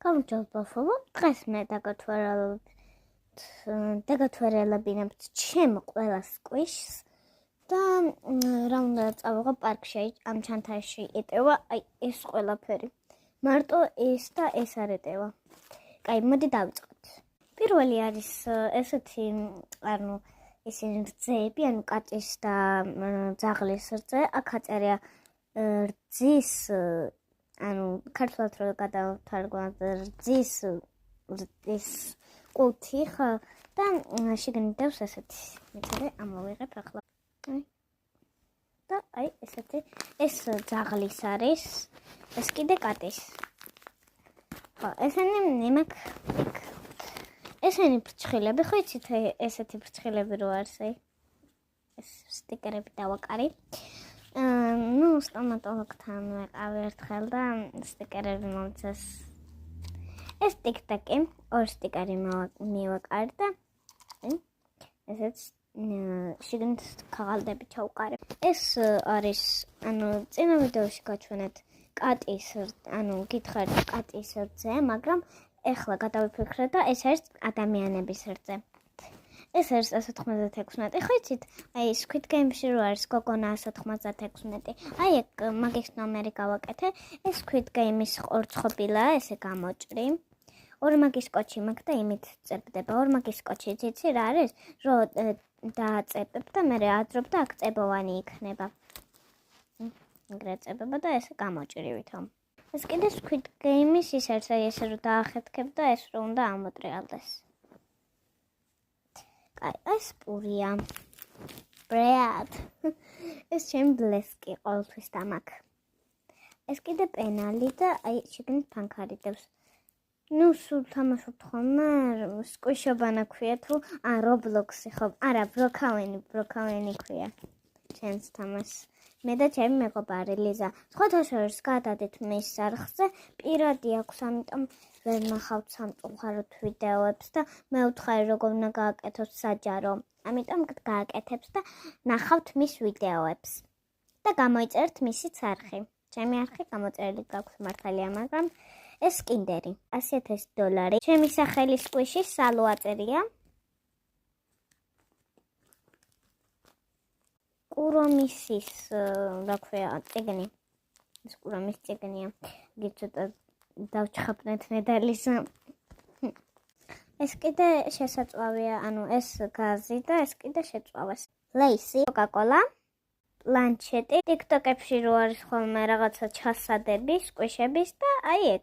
გამარჯობა, დღეს მე დაგათვალიერებინებთ ჩემ ყველას კვიშს და რა უნდა წავიღო პარკში, ამ ჩანთაში ეტევა, ეს ყველაფერი. მარტო ეს და ეს არ ეტევა. მოდი დავიწყოთ. პირველი არის ესეთი, ისინი რძეები, კატის და ძაღლის რძე, აქ აწერია რძის ქართულად რო გადავთარგმნოთ რძის ყუთი ხო და შიგნით დევს ესეთი. მე ამოვიღებ ახლა. და ესეთი ეს ძაღლის არის, ეს კიდე კატის. ხო, ესენი ნიმაკ ესენი ფრჩხილები, ხო იცით ესეთი ფრჩხილები რო არის, ეს სტიკერები დავაკარი. სტომატოლოგთან ვიყავი ერთხელ და სტიკერები მომწეს. ეს ტიკტაკი, ორ სტიკერი მივაკარი და ესეც შიგნით ქაღალდები ჩავყარე. ეს არის, წინა ვიდეოში გაჩვენეთ კატის, გითხარით კატის რძე, მაგრამ ეხლა გადავიფიქრე და ეს არის ადამიანების რძე. ეს არის 196. ხო იცით, Squid Game-ში რო არის გოგონა 196. ეგ მაგის ნომერი გავაკეთე. ეს Squid Game-ის ყორცხობილა, ესე გამოჭრი. ორი მაგის კოჩი მაქვს და იმით წერდება. ორი მაგის კოჩი იცი რა არის? რო დააწებებ და მე აძრობ და აქ წებოვანი იქნება. ეგრე წებება და ესე გამოჭრივითო. ეს კიდე Squid Game-ის ის არის, ესე რო დაახეთქებ და ეს რო უნდა ამოტრიალდეს. ეს პურია. ბრედ. ეს ჩემ ბლესკი ყოველთვის დამაკ. ეს კიდე პენალი და შიგნით ფანქარი დევს. სულ თამაშობთ ხოლმე, სკვიშობანა ქვია თუ Roblox-ი ხო? არა, ბროკავენი ქვია. ჩემს თამაშს. მე და ჩემი მეგობარი ლიზა. სხვათა შორის გადადით მის არხზე, პირადი აქვს, ამიტომ ვერ ნახავთ სამწუხაროდ ვიდეოებს და მე ვთხარი როგორ უნდა გააკეთოთ საჯარო. ამიტომ გააკეთებს და ნახავთ მის ვიდეოებს. და გამოიწერთ მისიც არხი. ჩემი არხი გამოწერილი გაქვს მართალია, მაგრამ ეს კინდერი. $100,000. ჩემი სახელი სკვიში სალო აწერია. კურომისის, რა ქვია, წიგნი. ეს კურომის წიგნია. გიცოტა დავჩხაპნეთ ნედალის. ეს კიდე შესაწვავია, ეს გაზი და ეს კიდე შეწვავეს. ლეისი, კოკაკოლა, პლანჩეტი, TikTok-ებში რო არის ხოლმე რაღაცა ჩასადები, სკვიშების და ეგ.